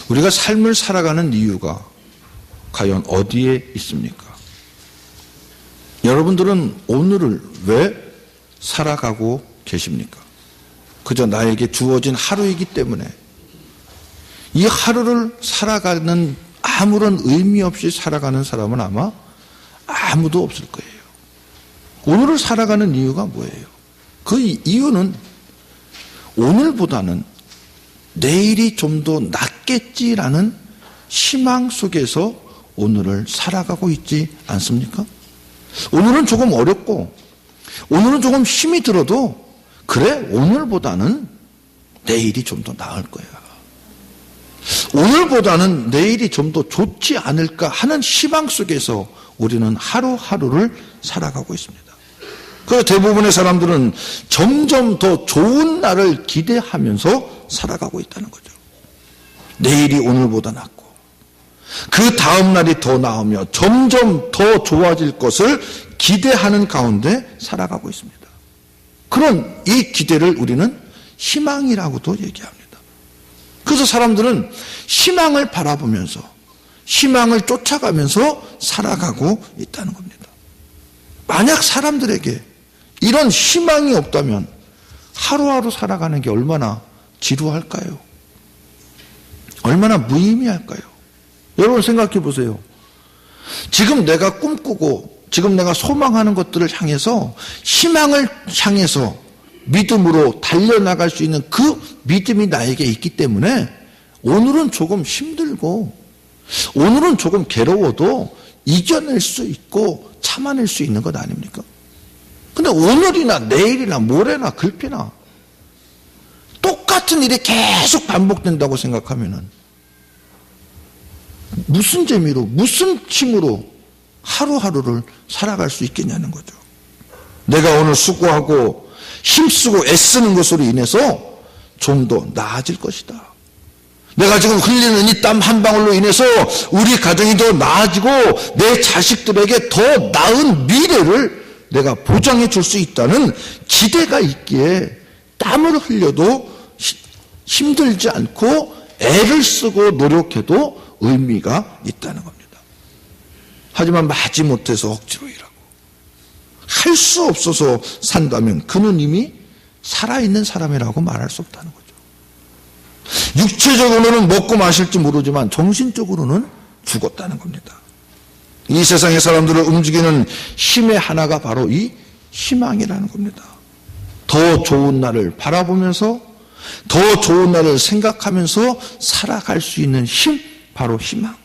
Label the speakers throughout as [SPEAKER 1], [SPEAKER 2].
[SPEAKER 1] 우리가 삶을 살아가는 이유가 과연 어디에 있습니까? 여러분들은 오늘을 왜 살아가고 계십니까? 그저 나에게 주어진 하루이기 때문에 이 하루를 살아가는 아무런 의미 없이 살아가는 사람은 아마 아무도 없을 거예요. 오늘을 살아가는 이유가 뭐예요? 그 이유는 오늘보다는 내일이 좀 더 낫겠지라는 희망 속에서 오늘을 살아가고 있지 않습니까? 오늘은 조금 어렵고 오늘은 조금 힘이 들어도 그래 오늘보다는 내일이 좀 더 나을 거야. 오늘보다는 내일이 좀 더 좋지 않을까 하는 희망 속에서 우리는 하루하루를 살아가고 있습니다. 그래서 대부분의 사람들은 점점 더 좋은 날을 기대하면서 살아가고 있다는 거죠. 내일이 오늘보다 낫고 그 다음 날이 더 나으며 점점 더 좋아질 것을 기대하는 가운데 살아가고 있습니다. 그런 이 기대를 우리는 희망이라고도 얘기합니다. 그래서 사람들은 희망을 바라보면서 희망을 쫓아가면서 살아가고 있다는 겁니다. 만약 사람들에게 이런 희망이 없다면 하루하루 살아가는 게 얼마나 지루할까요? 얼마나 무의미할까요? 여러분 생각해 보세요. 지금 내가 꿈꾸고 지금 내가 소망하는 것들을 향해서 희망을 향해서 믿음으로 달려나갈 수 있는 그 믿음이 나에게 있기 때문에 오늘은 조금 힘들고 오늘은 조금 괴로워도 이겨낼 수 있고 참아낼 수 있는 것 아닙니까? 근데 오늘이나 내일이나 모레나 글피나 똑같은 일이 계속 반복된다고 생각하면은 무슨 재미로 무슨 힘으로 하루하루를 살아갈 수 있겠냐는 거죠. 내가 오늘 수고하고 힘쓰고 애쓰는 것으로 인해서 좀 더 나아질 것이다. 내가 지금 흘리는 이 땀 한 방울로 인해서 우리 가정이 더 나아지고 내 자식들에게 더 나은 미래를 내가 보장해 줄 수 있다는 기대가 있기에 땀을 흘려도 힘들지 않고 애를 쓰고 노력해도 의미가 있다는 겁니다. 하지만 마지못해서 억지로 일하고 할 수 없어서 산다면 그는 이미 살아있는 사람이라고 말할 수 없다는 거죠. 육체적으로는 먹고 마실지 모르지만 정신적으로는 죽었다는 겁니다. 이 세상의 사람들을 움직이는 힘의 하나가 바로 이 희망이라는 겁니다. 더 좋은 날을 바라보면서 더 좋은 날을 생각하면서 살아갈 수 있는 힘, 바로 희망.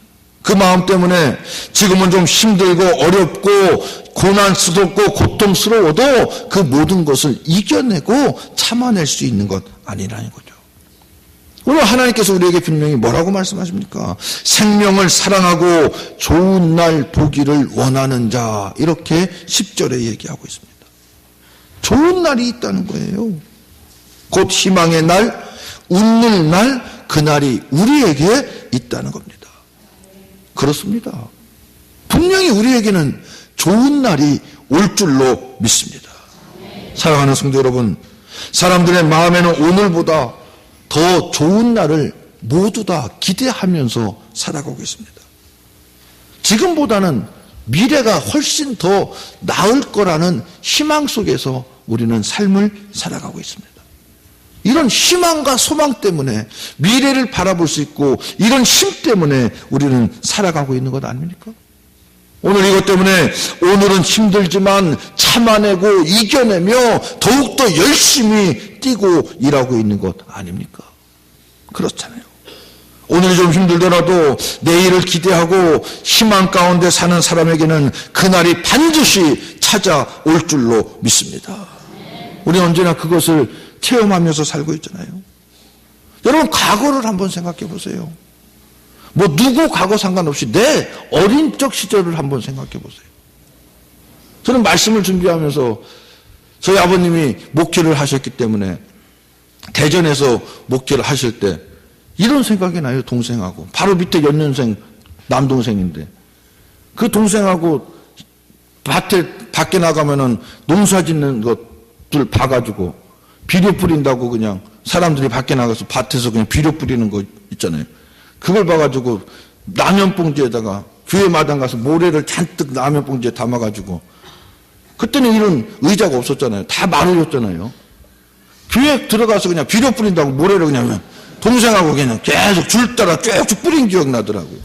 [SPEAKER 1] 그 마음 때문에 지금은 좀 힘들고 어렵고 고난스럽고 고통스러워도 그 모든 것을 이겨내고 참아낼 수 있는 것 아니라는 거죠. 오늘 하나님께서 우리에게 분명히 뭐라고 말씀하십니까? 생명을 사랑하고 좋은 날 보기를 원하는 자, 이렇게 10절에 얘기하고 있습니다. 좋은 날이 있다는 거예요. 곧 희망의 날, 웃는 날, 그날이 우리에게 있다는 겁니다. 그렇습니다. 분명히 우리에게는 좋은 날이 올 줄로 믿습니다. 사랑하는 성도 여러분, 사람들의 마음에는 오늘보다 더 좋은 날을 모두 다 기대하면서 살아가고 있습니다. 지금보다는 미래가 훨씬 더 나을 거라는 희망 속에서 우리는 삶을 살아가고 있습니다. 이런 희망과 소망 때문에 미래를 바라볼 수 있고 이런 힘 때문에 우리는 살아가고 있는 것 아닙니까? 오늘 이것 때문에 오늘은 힘들지만 참아내고 이겨내며 더욱더 열심히 뛰고 일하고 있는 것 아닙니까? 그렇잖아요. 오늘이 좀 힘들더라도 내일을 기대하고 희망 가운데 사는 사람에게는 그날이 반드시 찾아올 줄로 믿습니다. 우리 언제나 그것을 체험하면서 살고 있잖아요. 여러분 과거를 한번 생각해 보세요. 뭐 누구 과거 상관없이 내 어린 적 시절을 한번 생각해 보세요. 저는 말씀을 준비하면서 저희 아버님이 목회를 하셨기 때문에 대전에서 목회를 하실 때 이런 생각이 나요. 동생하고 바로 밑에 연년생 남동생인데 그 동생하고 밖에 나가면은 농사 짓는 것들 봐가지고 비료 뿌린다고 그냥 사람들이 밖에 나가서 밭에서 그냥 비료 뿌리는 거 있잖아요. 그걸 봐가지고 라면 봉지에다가 교회 마당 가서 모래를 잔뜩 라면 봉지에 담아가지고, 그때는 이런 의자가 없었잖아요. 다 마루였잖아요. 교회 들어가서 그냥 비료 뿌린다고 모래를 그냥 동생하고 그냥 계속 줄 따라 쭉쭉 뿌린 기억 나더라고요.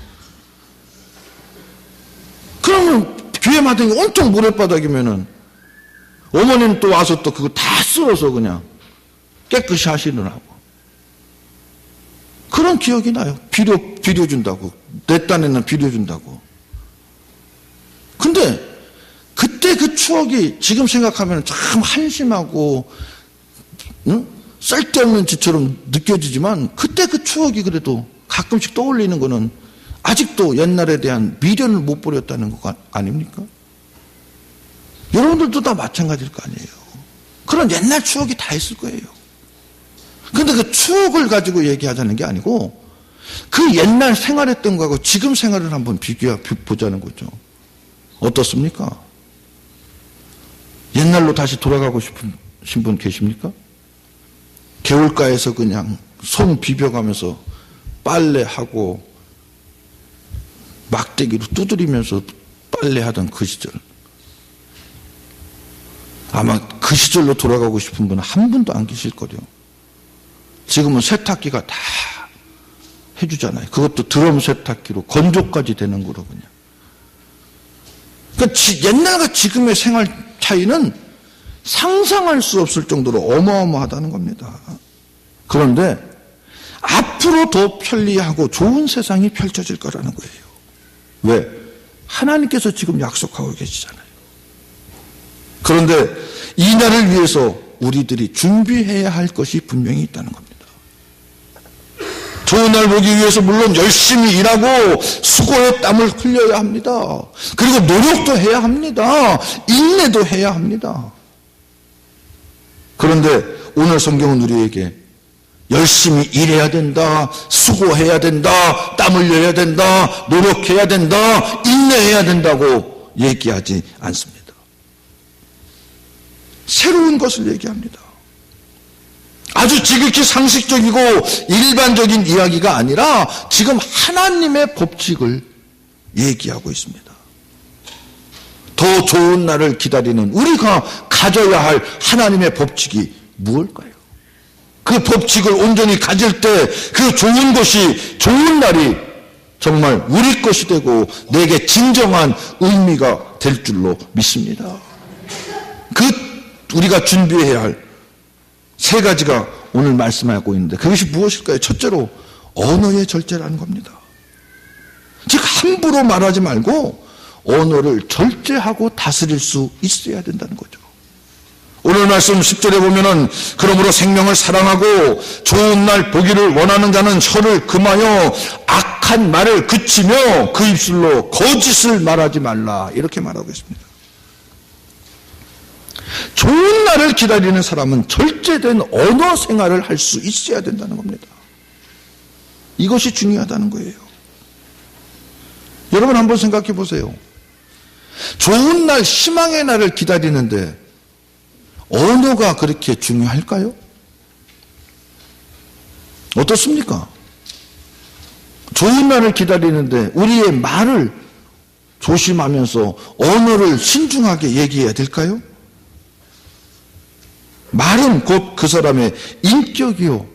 [SPEAKER 1] 그러면 교회 마당이 온통 모래바닥이면은 어머니는 또 와서 또 그거 다 쓸어서 그냥 깨끗이 하시느라고. 그런 기억이 나요. 비료 준다고. 내 딴에는 비료 준다고. 근데 그때 그 추억이 지금 생각하면 참 한심하고, 응? 쓸데없는 짓처럼 느껴지지만, 그때 그 추억이 그래도 가끔씩 떠올리는 거는 아직도 옛날에 대한 미련을 못 버렸다는 거 아닙니까? 여러분들도 다 마찬가지일 거 아니에요. 그런 옛날 추억이 다 있을 거예요. 근데 그 추억을 가지고 얘기하자는 게 아니고, 그 옛날 생활했던 거하고 지금 생활을 한번 비교해 보자는 거죠. 어떻습니까? 옛날로 다시 돌아가고 싶으신 분 계십니까? 개울가에서 그냥 손 비벼가면서 빨래하고 막대기로 두드리면서 빨래하던 그 시절. 아마 그 시절로 돌아가고 싶은 분은 한 분도 안 계실 거래요. 지금은 세탁기가 다 해주잖아요. 그것도 드럼 세탁기로 건조까지 되는 거로 그냥. 그러니까 옛날과 지금의 생활 차이는 상상할 수 없을 정도로 어마어마하다는 겁니다. 그런데 앞으로 더 편리하고 좋은 세상이 펼쳐질 거라는 거예요. 왜? 하나님께서 지금 약속하고 계시잖아요. 그런데 이 날을 위해서 우리들이 준비해야 할 것이 분명히 있다는 겁니다. 좋은 날 보기 위해서 물론 열심히 일하고 수고의 땀을 흘려야 합니다. 그리고 노력도 해야 합니다. 인내도 해야 합니다. 그런데 오늘 성경은 우리에게 열심히 일해야 된다, 수고해야 된다, 땀 흘려야 된다, 노력해야 된다, 인내해야 된다고 얘기하지 않습니다. 새로운 것을 얘기합니다. 아주 지극히 상식적이고 일반적인 이야기가 아니라 지금 하나님의 법칙을 얘기하고 있습니다. 더 좋은 날을 기다리는 우리가 가져야 할 하나님의 법칙이 무엇일까요? 그 법칙을 온전히 가질 때 그 좋은 것이, 좋은 날이 정말 우리 것이 되고 내게 진정한 의미가 될 줄로 믿습니다. 우리가 준비해야 할 세 가지가 오늘 말씀하고 있는데 그것이 무엇일까요? 첫째로 언어의 절제라는 겁니다. 즉 함부로 말하지 말고 언어를 절제하고 다스릴 수 있어야 된다는 거죠. 오늘 말씀 10절에 보면은 그러므로 생명을 사랑하고 좋은 날 보기를 원하는 자는 혀를 금하여 악한 말을 그치며 그 입술로 거짓을 말하지 말라, 이렇게 말하고 있습니다. 좋은 날을 기다리는 사람은 절제된 언어 생활을 할 수 있어야 된다는 겁니다. 이것이 중요하다는 거예요. 여러분 한번 생각해 보세요. 좋은 날, 희망의 날을 기다리는데 언어가 그렇게 중요할까요? 어떻습니까? 좋은 날을 기다리는데 우리의 말을 조심하면서 언어를 신중하게 얘기해야 될까요? 말은 곧 그 사람의 인격이요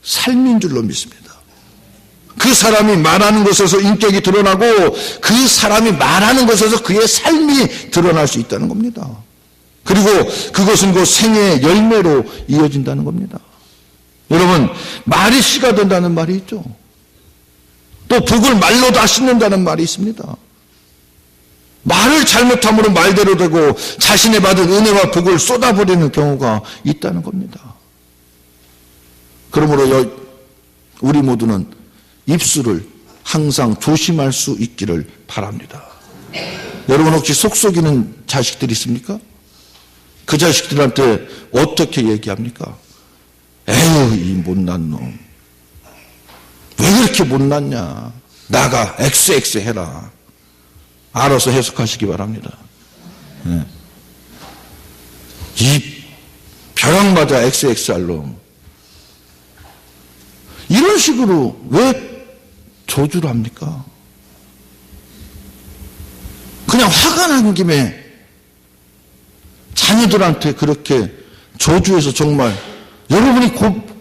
[SPEAKER 1] 삶인 줄로 믿습니다. 그 사람이 말하는 것에서 인격이 드러나고 그 사람이 말하는 것에서 그의 삶이 드러날 수 있다는 겁니다. 그리고 그것은 그 생애의 열매로 이어진다는 겁니다. 여러분, 말이 씨가 된다는 말이 있죠. 또 복을 말로 다 씻는다는 말이 있습니다. 말을 잘못함으로 말대로 되고 자신이 받은 은혜와 복을 쏟아버리는 경우가 있다는 겁니다. 그러므로 우리 모두는 입술을 항상 조심할 수 있기를 바랍니다. 여러분 혹시 속 속이는 자식들이 있습니까? 그 자식들한테 어떻게 얘기합니까? 에휴, 이 못난 놈. 왜 그렇게 못났냐? 나가 XX 해라. 알아서 해석하시기 바랍니다. 네. 이 벼락 맞아 XXR 놈. 이런 식으로 왜 저주를 합니까? 그냥 화가 난 김에 자녀들한테 그렇게 저주해서 정말 여러분이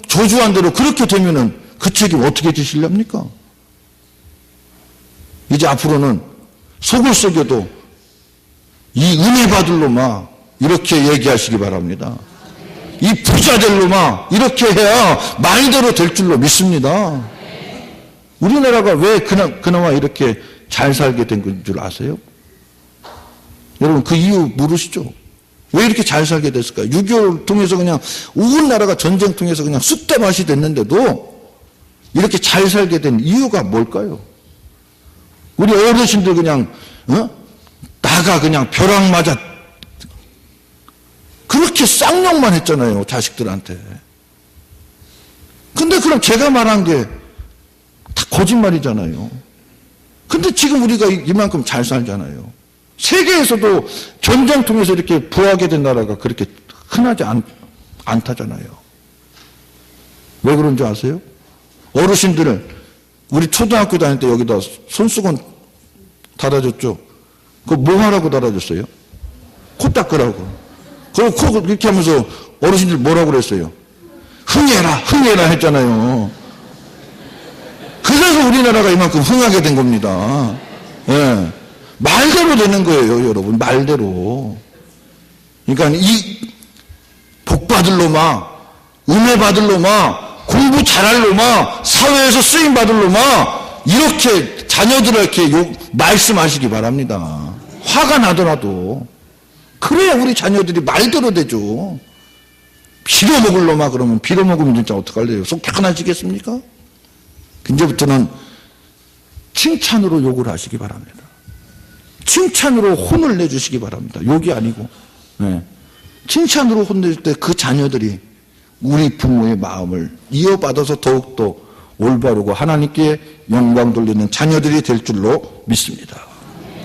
[SPEAKER 1] 저주한 대로 그렇게 되면은 그 책임 어떻게 지시렵니까? 이제 앞으로는 속을 썩여도 이 은혜 받을 놈아 이렇게 얘기하시기 바랍니다. 이 부자 될 놈아 이렇게 해야 말대로 될 줄로 믿습니다. 우리나라가 왜 그나마 이렇게 잘 살게 된 줄 아세요? 여러분 그 이유 모르시죠? 왜 이렇게 잘 살게 됐을까요? 6.25를 통해서 그냥 온 나라가 전쟁 통해서 그냥 쑥대밭이 됐는데도 이렇게 잘 살게 된 이유가 뭘까요? 우리 어르신들 그냥 나가 그냥 벼락 맞아 그렇게 쌍욕만 했잖아요, 자식들한테. 근데 그럼 제가 말한 게 다 거짓말이잖아요. 근데 지금 우리가 이만큼 잘 살잖아요. 세계에서도 전쟁 통해서 이렇게 부하게 된 나라가 그렇게 흔하지 않다잖아요. 왜 그런 줄 아세요? 어르신들은 우리 초등학교 다닐 때 여기다 손수건 달아줬죠. 그거 뭐 하라고 달아줬어요? 코 닦으라고. 그리고 코 이렇게 하면서 어르신들 뭐라고 그랬어요? 흥해라 했잖아요. 그래서 우리나라가 이만큼 흥하게 된 겁니다. 예. 말대로 되는 거예요, 여러분. 말대로. 그러니까 이 복 받을 놈아, 은혜 받을 놈아, 공부 잘할 놈아, 사회에서 쓰임 받을 놈아, 이렇게 자녀들을 이렇게 말씀하시기 바랍니다. 화가 나더라도. 그래야 우리 자녀들이 말대로 되죠. 빌어먹을 놈아 그러면 빌어먹으면 진짜 어떡할래요? 속 편하시겠습니까? 이제부터는 칭찬으로 욕을 하시기 바랍니다. 칭찬으로 혼을 내주시기 바랍니다. 욕이 아니고. 네. 칭찬으로 혼낼 때 그 자녀들이 우리 부모의 마음을 이어받아서 더욱더 올바르고 하나님께 영광 돌리는 자녀들이 될 줄로 믿습니다.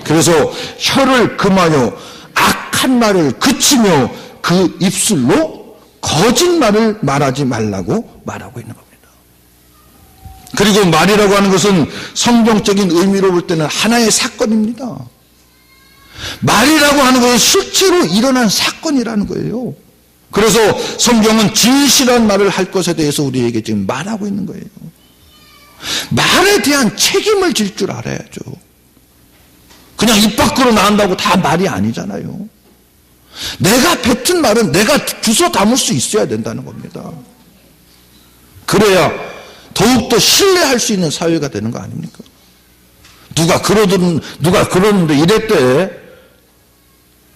[SPEAKER 1] 그래서 혀를 금하여 악한 말을 그치며 그 입술로 거짓말을 말하지 말라고 말하고 있는 겁니다. 그리고 말이라고 하는 것은 성경적인 의미로 볼 때는 하나의 사건입니다. 말이라고 하는 것은 실제로 일어난 사건이라는 거예요. 그래서 성경은 진실한 말을 할 것에 대해서 우리에게 지금 말하고 있는 거예요. 말에 대한 책임을 질 줄 알아야죠. 그냥 입 밖으로 나온다고 다 말이 아니잖아요. 내가 뱉은 말은 내가 주워 담을 수 있어야 된다는 겁니다. 그래야 더욱더 신뢰할 수 있는 사회가 되는 거 아닙니까? 누가 그러는데 이랬대.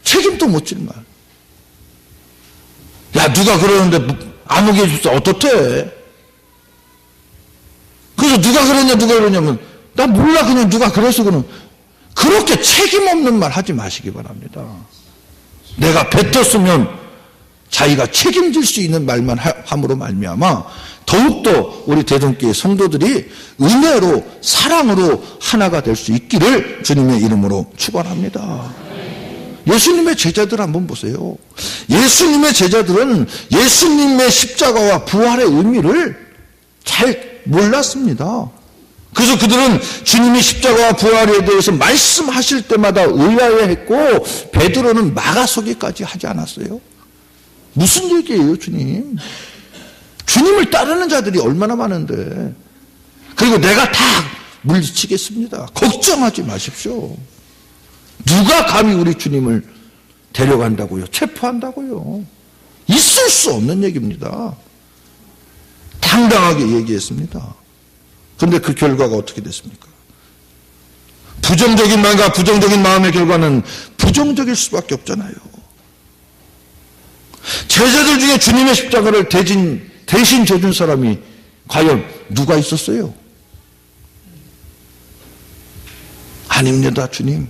[SPEAKER 1] 책임도 못 질 말. 야, 누가 그러는데 아무개 해줬어. 어떻대? 그래서 누가 그러냐면 나 몰라. 그냥 누가 그래서 그러는. 그렇게 책임 없는 말 하지 마시기 바랍니다. 내가 뱉었으면 자기가 책임질 수 있는 말만 함으로 말미암아 더욱더 우리 대동교회 성도들이 은혜로 사랑으로 하나가 될 수 있기를 주님의 이름으로 축원합니다. 예수님의 제자들 한번 보세요. 예수님의 제자들은 예수님의 십자가와 부활의 의미를 잘 몰랐습니다. 그래서 그들은 주님이 십자가와 부활에 대해서 말씀하실 때마다 의아해했고 베드로는 막아서기까지 하지 않았어요. 무슨 얘기예요, 주님? 주님을 따르는 자들이 얼마나 많은데. 그리고 내가 다 물리치겠습니다. 걱정하지 마십시오. 누가 감히 우리 주님을 데려간다고요? 체포한다고요? 있을 수 없는 얘기입니다. 당당하게 얘기했습니다. 그런데 그 결과가 어떻게 됐습니까? 부정적인 말과 부정적인 마음의 결과는 부정적일 수밖에 없잖아요. 제자들 중에 주님의 십자가를 대신 져준 사람이 과연 누가 있었어요? 아닙니다, 주님.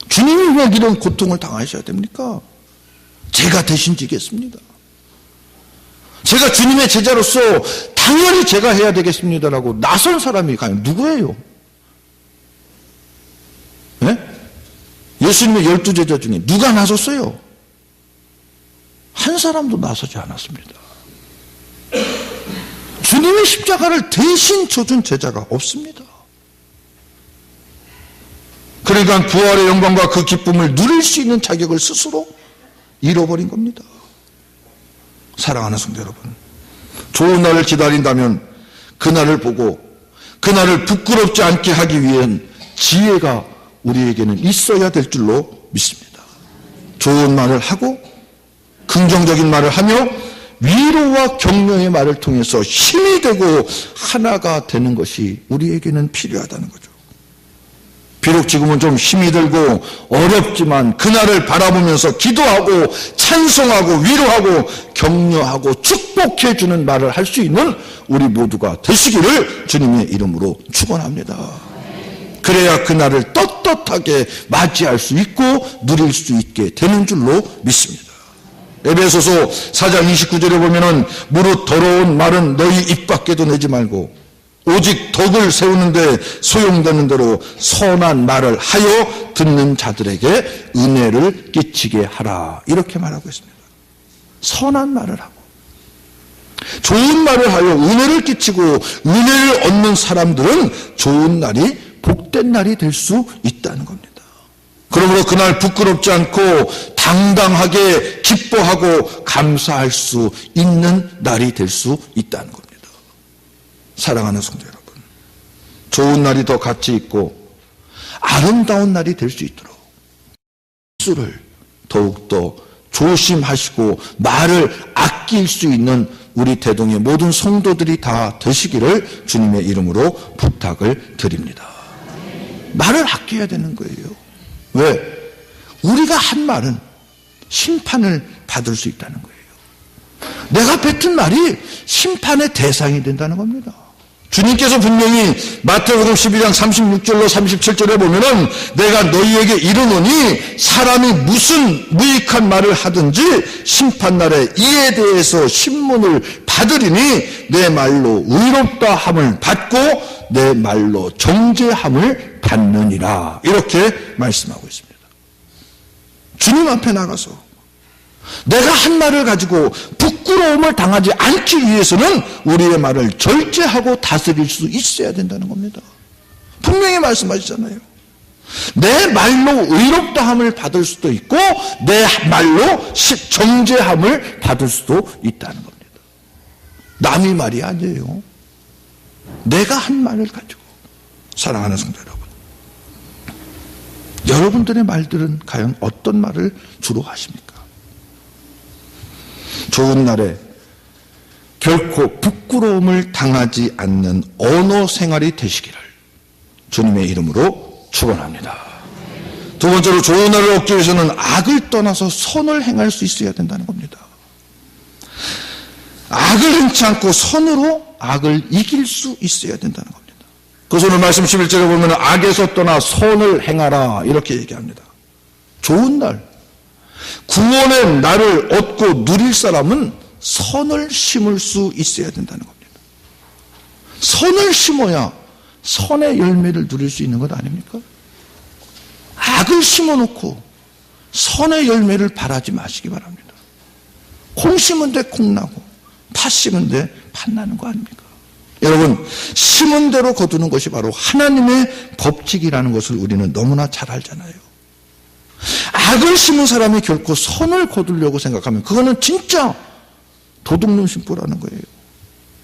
[SPEAKER 1] 주님이 왜 이런 고통을 당하셔야 됩니까? 제가 대신 지겠습니다. 제가 주님의 제자로서 당연히 제가 해야 되겠습니다라고 나선 사람이 과연 누구예요? 네? 예수님의 12제자 중에 누가 나섰어요? 한 사람도 나서지 않았습니다. 주님의 십자가를 대신 져준 제자가 없습니다. 그러니까 부활의 영광과 그 기쁨을 누릴 수 있는 자격을 스스로 잃어버린 겁니다. 사랑하는 성도 여러분, 좋은 날을 기다린다면 그날을 보고 그날을 부끄럽지 않게 하기 위한 지혜가 우리에게는 있어야 될 줄로 믿습니다. 좋은 말을 하고 긍정적인 말을 하며 위로와 격려의 말을 통해서 힘이 되고 하나가 되는 것이 우리에게는 필요하다는 거죠. 비록 지금은 좀 힘이 들고 어렵지만 그날을 바라보면서 기도하고 찬송하고 위로하고 격려하고 축복해주는 말을 할 수 있는 우리 모두가 되시기를 주님의 이름으로 축원합니다. 그래야 그날을 떳떳하게 맞이할 수 있고 누릴 수 있게 되는 줄로 믿습니다. 에베소서 4장 29절에 보면은 무릇 더러운 말은 너희 입 밖에도 내지 말고 오직 덕을 세우는데 소용되는 대로 선한 말을 하여 듣는 자들에게 은혜를 끼치게 하라, 이렇게 말하고 있습니다. 선한 말을 하고 좋은 말을 하여 은혜를 끼치고 은혜를 얻는 사람들은 좋은 날이 복된 날이 될 수 있다는 겁니다. 그러므로 그날 부끄럽지 않고 당당하게 기뻐하고 감사할 수 있는 날이 될 수 있다는 겁니다. 사랑하는 성도 여러분, 좋은 날이 더 가치 있고 아름다운 날이 될 수 있도록 수를 더욱더 조심하시고 말을 아낄 수 있는 우리 대동의 모든 성도들이 다 되시기를 주님의 이름으로 부탁을 드립니다. 말을 아껴야 되는 거예요. 왜? 우리가 한 말은 심판을 받을 수 있다는 거예요. 내가 뱉은 말이 심판의 대상이 된다는 겁니다. 주님께서 분명히 마태복음 12장 36절로 37절에 보면은 내가 너희에게 이르노니 사람이 무슨 무익한 말을 하든지 심판날에 이에 대해서 신문을 받으리니 내 말로 의롭다 함을 받고 내 말로 정죄함을 받느니라, 이렇게 말씀하고 있습니다. 주님 앞에 나가서 내가 한 말을 가지고 부끄러움을 당하지 않기 위해서는 우리의 말을 절제하고 다스릴 수 있어야 된다는 겁니다. 분명히 말씀하시잖아요. 내 말로 의롭다함을 받을 수도 있고 내 말로 정죄함을 받을 수도 있다는 겁니다. 남의 말이 아니에요. 내가 한 말을 가지고. 사랑하는 성도 여러분, 여러분들의 말들은 과연 어떤 말을 주로 하십니까? 좋은 날에 결코 부끄러움을 당하지 않는 언어 생활이 되시기를 주님의 이름으로 축원합니다. 두 번째로 좋은 날을 얻기 위해서는 악을 떠나서 선을 행할 수 있어야 된다는 겁니다. 악을 행치 않고 선으로 악을 이길 수 있어야 된다는 겁니다. 그래서 오늘 말씀 11절에 보면 악에서 떠나 선을 행하라, 이렇게 얘기합니다. 좋은 날, 구원의 날을 얻고 누릴 사람은 선을 심을 수 있어야 된다는 겁니다. 선을 심어야 선의 열매를 누릴 수 있는 것 아닙니까? 악을 심어놓고 선의 열매를 바라지 마시기 바랍니다. 콩 심은 데 콩 나고 팥 심은 데 팥 나는 거 아닙니까? 여러분, 심은 대로 거두는 것이 바로 하나님의 법칙이라는 것을 우리는 너무나 잘 알잖아요. 악을 심은 사람이 결코 선을 거두려고 생각하면 그거는 진짜 도둑놈 심보라는 거예요.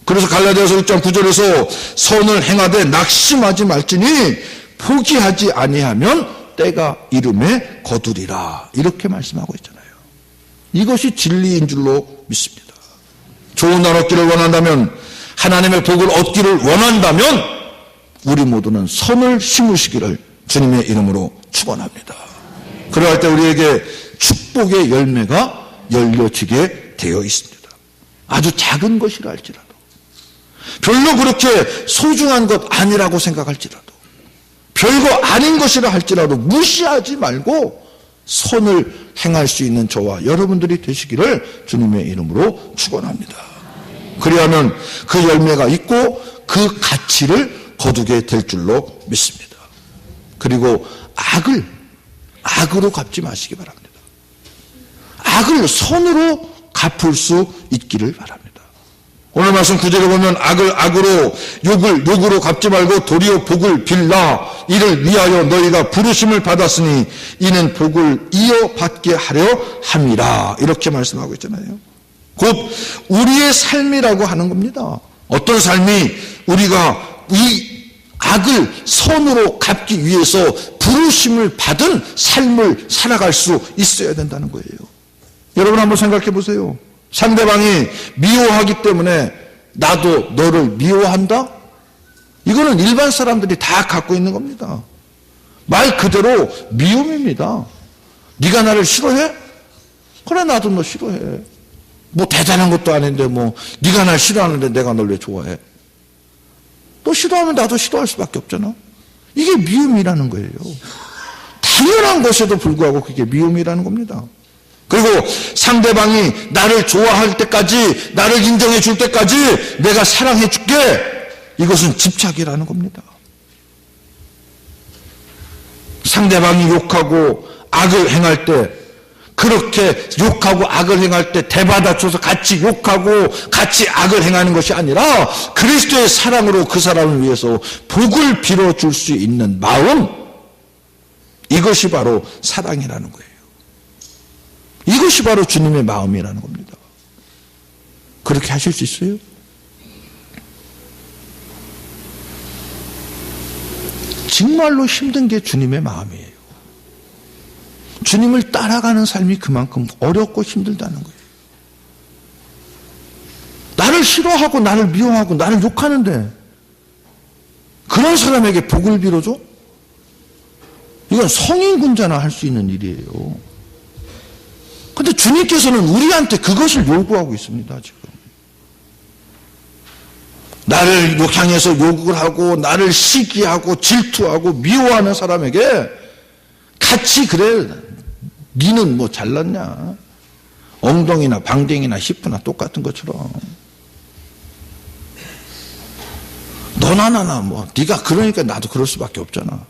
[SPEAKER 1] 그래서 갈라디아서 6장 9절에서 선을 행하되 낙심하지 말지니 포기하지 아니하면 때가 이름에 거두리라, 이렇게 말씀하고 있잖아요. 이것이 진리인 줄로 믿습니다. 좋은 날 얻기를 원한다면, 하나님의 복을 얻기를 원한다면 우리 모두는 선을 심으시기를 주님의 이름으로 축원합니다. 그러할 때 우리에게 축복의 열매가 열려지게 되어 있습니다. 아주 작은 것이라 할지라도, 별로 그렇게 소중한 것 아니라고 생각할지라도, 별거 아닌 것이라 할지라도 무시하지 말고 선을 행할 수 있는 저와 여러분들이 되시기를 주님의 이름으로 축원합니다. 그리하면 그 열매가 있고 그 가치를 거두게 될 줄로 믿습니다. 그리고 악으로 갚지 마시기 바랍니다. 악을 선으로 갚을 수 있기를 바랍니다. 오늘 말씀 9절에 보면 악을 악으로 욕을 욕으로 갚지 말고 도리어 복을 빌라. 이를 위하여 너희가 부르심을 받았으니 이는 복을 이어받게 하려 함이라. 이렇게 말씀하고 있잖아요. 곧 우리의 삶이라고 하는 겁니다. 어떤 삶이 우리가 이 악을 선으로 갚기 위해서 부르심을 받은 삶을 살아갈 수 있어야 된다는 거예요. 여러분 한번 생각해 보세요. 상대방이 미워하기 때문에 나도 너를 미워한다? 이거는 일반 사람들이 다 갖고 있는 겁니다. 말 그대로 미움입니다. 네가 나를 싫어해? 그래 나도 너 싫어해. 뭐 대단한 것도 아닌데 뭐 네가 날 싫어하는데 내가 널 왜 좋아해? 너 싫어하면 나도 싫어할 수밖에 없잖아. 이게 미움이라는 거예요. 당연한 것에도 불구하고 그게 미움이라는 겁니다. 그리고 상대방이 나를 좋아할 때까지, 나를 인정해 줄 때까지 내가 사랑해 줄게. 이것은 집착이라는 겁니다. 상대방이 욕하고 악을 행할 때, 그렇게 욕하고 악을 행할 때 대받아쳐서 같이 욕하고 같이 악을 행하는 것이 아니라 그리스도의 사랑으로 그 사람을 위해서 복을 빌어줄 수 있는 마음, 이것이 바로 사랑이라는 거예요. 이것이 바로 주님의 마음이라는 겁니다. 그렇게 하실 수 있어요? 정말로 힘든 게 주님의 마음이에요. 주님을 따라가는 삶이 그만큼 어렵고 힘들다는 거예요. 나를 싫어하고 나를 미워하고 나를 욕하는데 그런 사람에게 복을 빌어줘? 이건 성인군자나 할 수 있는 일이에요. 근데 주님께서는 우리한테 그것을 요구하고 있습니다, 지금. 나를 향해서 요구를 하고, 나를 시기하고, 질투하고, 미워하는 사람에게 같이 그래, 니는 뭐 잘났냐? 엉덩이나 방댕이나 히프나 똑같은 것처럼. 너나 나나 뭐, 네가 그러니까 나도 그럴 수밖에 없잖아.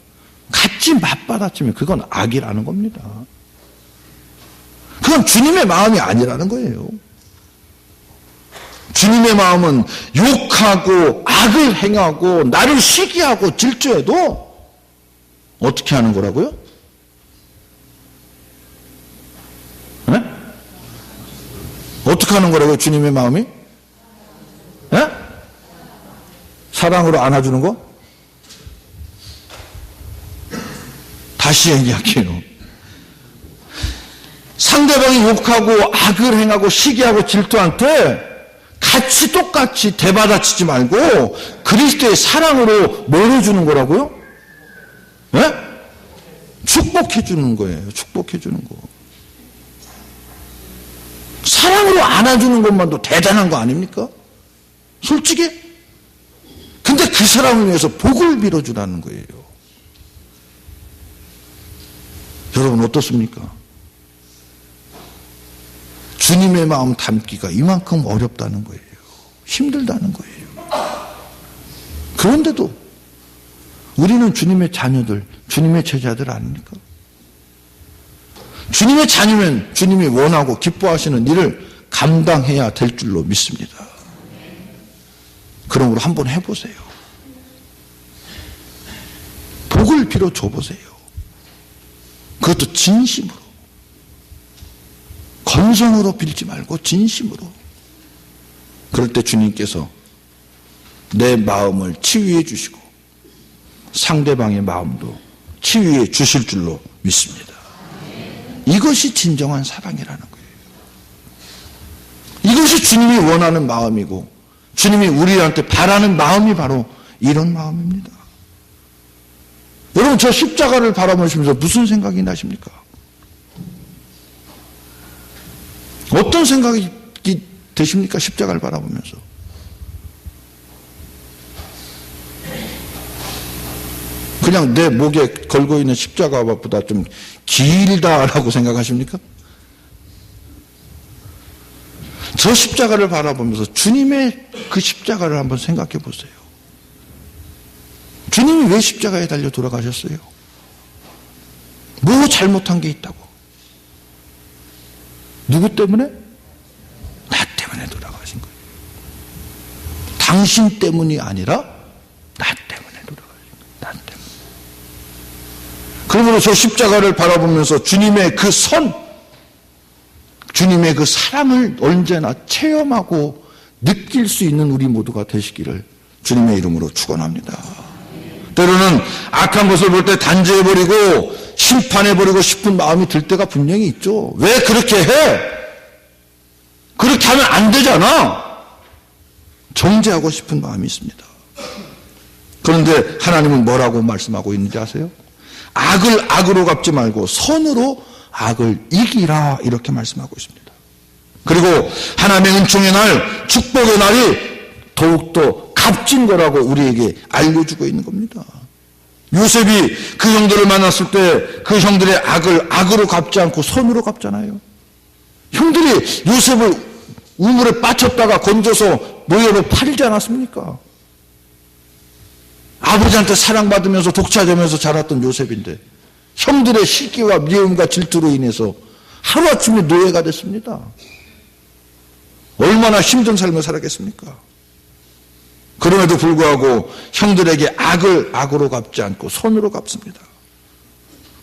[SPEAKER 1] 같이 맞받아치면 그건 악이라는 겁니다. 그건 주님의 마음이 아니라는 거예요. 주님의 마음은 욕하고 악을 행하고 나를 시기하고 질투해도 어떻게 하는 거라고요? 네? 어떻게 하는 거라고요? 주님의 마음이? 네? 사랑으로 안아주는 거? 다시 얘기할게요. 상대방이 욕하고 악을 행하고 시기하고 질투할 때 같이 똑같이 대받아치지 말고 그리스도의 사랑으로 뭘 해주는 거라고요? 네? 축복해 주는 거예요. 축복해 주는 거. 사랑으로 안아주는 것만도 대단한 거 아닙니까? 솔직히? 근데 그 사람을 위해서 복을 빌어주라는 거예요. 여러분 어떻습니까? 주님의 마음 담기가 이만큼 어렵다는 거예요. 힘들다는 거예요. 그런데도 우리는 주님의 자녀들, 주님의 제자들 아닙니까? 주님의 자녀면 주님이 원하고 기뻐하시는 일을 감당해야 될 줄로 믿습니다. 그러므로 한번 해보세요. 복을 빌어 줘보세요. 그것도 진심으로. 건성으로 빌지 말고 진심으로. 그럴 때 주님께서 내 마음을 치유해 주시고 상대방의 마음도 치유해 주실 줄로 믿습니다. 이것이 진정한 사랑이라는 거예요. 이것이 주님이 원하는 마음이고 주님이 우리한테 바라는 마음이 바로 이런 마음입니다. 여러분 저 십자가를 바라보시면서 무슨 생각이 나십니까? 어떤 생각이 되십니까? 십자가를 바라보면서. 그냥 내 목에 걸고 있는 십자가보다 좀 길다라고 생각하십니까? 저 십자가를 바라보면서 주님의 그 십자가를 한번 생각해 보세요. 주님이 왜 십자가에 달려 돌아가셨어요? 뭐 잘못한 게 있다고? 누구 때문에? 나 때문에 돌아가신 거예요. 당신 때문이 아니라 나 때문에 돌아가십니다. 나 때문에. 그러므로 저 십자가를 바라보면서 주님의 그 선, 주님의 그 사랑을 언제나 체험하고 느낄 수 있는 우리 모두가 되시기를 주님의 이름으로 축원합니다. 때로는 악한 것을 볼 때 단죄해버리고 심판해버리고 싶은 마음이 들 때가 분명히 있죠. 왜 그렇게 해? 그렇게 하면 안 되잖아. 정죄하고 싶은 마음이 있습니다. 그런데 하나님은 뭐라고 말씀하고 있는지 아세요? 악을 악으로 갚지 말고 선으로 악을 이기라, 이렇게 말씀하고 있습니다. 그리고 하나님의 은총의 날, 축복의 날이 더욱더 값진 거라고 우리에게 알려주고 있는 겁니다. 요셉이 그 형들을 만났을 때 그 형들의 악을 악으로 갚지 않고 선으로 갚잖아요. 형들이 요셉을 우물에 빠쳤다가 건져서 노예로 팔지 않았습니까? 아버지한테 사랑받으면서 독차지하면서 자랐던 요셉인데 형들의 시기와 미움과 질투로 인해서 하루아침에 노예가 됐습니다. 얼마나 힘든 삶을 살았겠습니까? 그럼에도 불구하고 형들에게 악을 악으로 갚지 않고 선으로 갚습니다.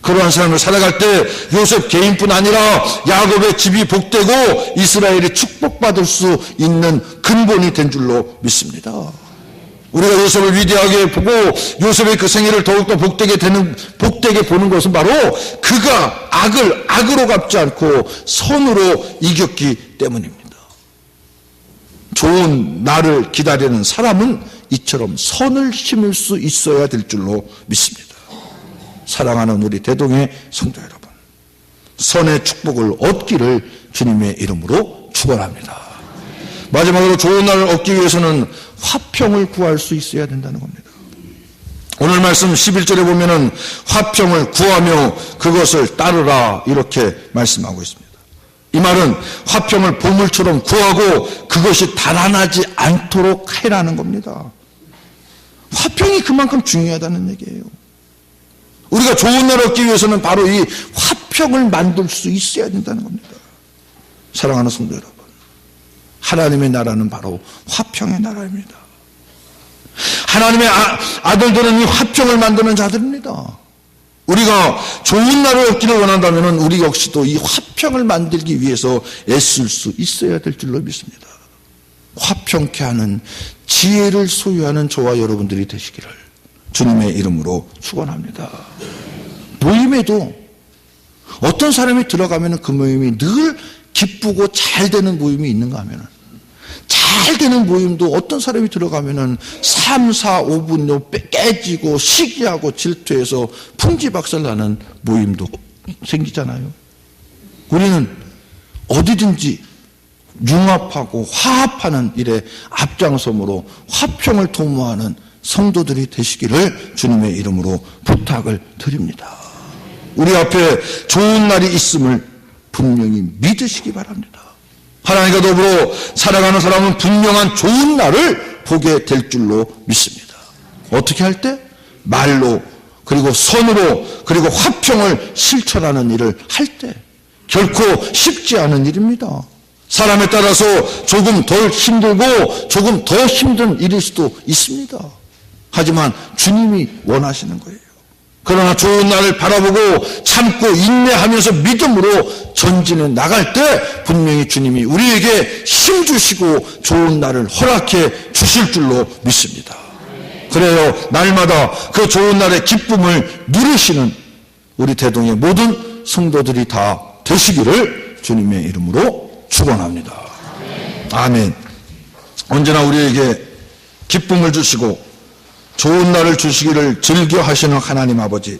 [SPEAKER 1] 그러한 삶을 살아갈 때 요셉 개인뿐 아니라 야곱의 집이 복되고 이스라엘이 축복받을 수 있는 근본이 된 줄로 믿습니다. 우리가 요셉을 위대하게 보고 요셉의 그 생애를 더욱더 복되게 보는 것은 바로 그가 악을 악으로 갚지 않고 선으로 이겼기 때문입니다. 좋은 날을 기다리는 사람은 이처럼 선을 심을 수 있어야 될 줄로 믿습니다. 사랑하는 우리 대동의 성도 여러분, 선의 축복을 얻기를 주님의 이름으로 축원합니다. 마지막으로 좋은 날을 얻기 위해서는 화평을 구할 수 있어야 된다는 겁니다. 오늘 말씀 11절에 보면은 화평을 구하며 그것을 따르라, 이렇게 말씀하고 있습니다. 이 말은 화평을 보물처럼 구하고 그것이 달아나지 않도록 해라는 겁니다. 화평이 그만큼 중요하다는 얘기예요. 우리가 좋은 날 얻기 위해서는 바로 이 화평을 만들 수 있어야 된다는 겁니다. 사랑하는 성도 여러분, 하나님의 나라는 바로 화평의 나라입니다. 하나님의 아들들은 이 화평을 만드는 자들입니다. 우리가 좋은 날을 얻기를 원한다면 우리 역시도 이 화평을 만들기 위해서 애쓸 수 있어야 될 줄로 믿습니다. 화평케 하는 지혜를 소유하는 저와 여러분들이 되시기를 주님의 이름으로 축원합니다. 모임에도 어떤 사람이 들어가면 그 모임이 늘 기쁘고 잘 되는 모임이 있는가 하면 잘 되는 모임도 어떤 사람이 들어가면 3, 4, 5분 깨지고 시기하고 질투해서 풍지박살나는 모임도 생기잖아요. 우리는 어디든지 융합하고 화합하는 일에 앞장섬으로 화평을 도모하는 성도들이 되시기를 주님의 이름으로 부탁을 드립니다. 우리 앞에 좋은 날이 있음을 분명히 믿으시기 바랍니다. 하나님과 더불어 살아가는 사람은 분명한 좋은 날을 보게 될 줄로 믿습니다. 어떻게 할 때? 말로, 그리고 선으로, 그리고 화평을 실천하는 일을 할 때. 결코 쉽지 않은 일입니다. 사람에 따라서 조금 덜 힘들고 조금 더 힘든 일일 수도 있습니다. 하지만 주님이 원하시는 거예요. 그러나 좋은 날을 바라보고 참고 인내하면서 믿음으로 전진해 나갈 때 분명히 주님이 우리에게 힘 주시고 좋은 날을 허락해 주실 줄로 믿습니다. 그래요, 날마다 그 좋은 날의 기쁨을 누리시는 우리 대동의 모든 성도들이 다 되시기를 주님의 이름으로 축원합니다. 아멘. 언제나 우리에게 기쁨을 주시고 좋은 날을 주시기를 즐겨 하시는 하나님 아버지,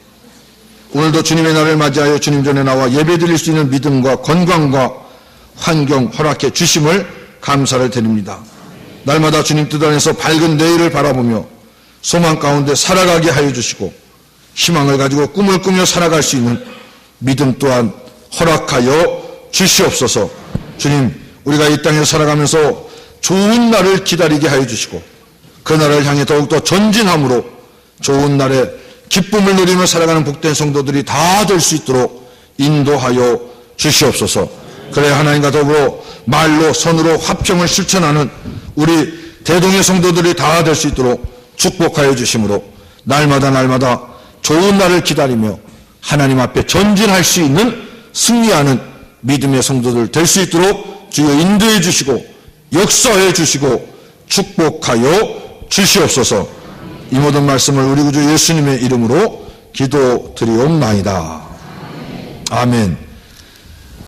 [SPEAKER 1] 오늘도 주님의 날을 맞이하여 주님 전에 나와 예배드릴 수 있는 믿음과 건강과 환경 허락해 주심을 감사를 드립니다. 날마다 주님 뜻 안에서 밝은 내일을 바라보며 소망 가운데 살아가게 하여 주시고 희망을 가지고 꿈을 꾸며 살아갈 수 있는 믿음 또한 허락하여 주시옵소서. 주님, 우리가 이 땅에 살아가면서 좋은 날을 기다리게 하여 주시고 그 날을 향해 더욱더 전진함으로 좋은 날에 기쁨을 누리며 살아가는 복된 성도들이 다 될 수 있도록 인도하여 주시옵소서. 그래 하나님과 더불어 말로 선으로 화평을 실천하는 우리 대동의 성도들이 다 될 수 있도록 축복하여 주심으로 날마다 좋은 날을 기다리며 하나님 앞에 전진할 수 있는 승리하는 믿음의 성도들 될 수 있도록 주여 인도해 주시고 역사해 주시고 축복하여 주시옵소서. 이 모든 말씀을 우리 구주 예수님의 이름으로 기도드리옵나이다. 아멘.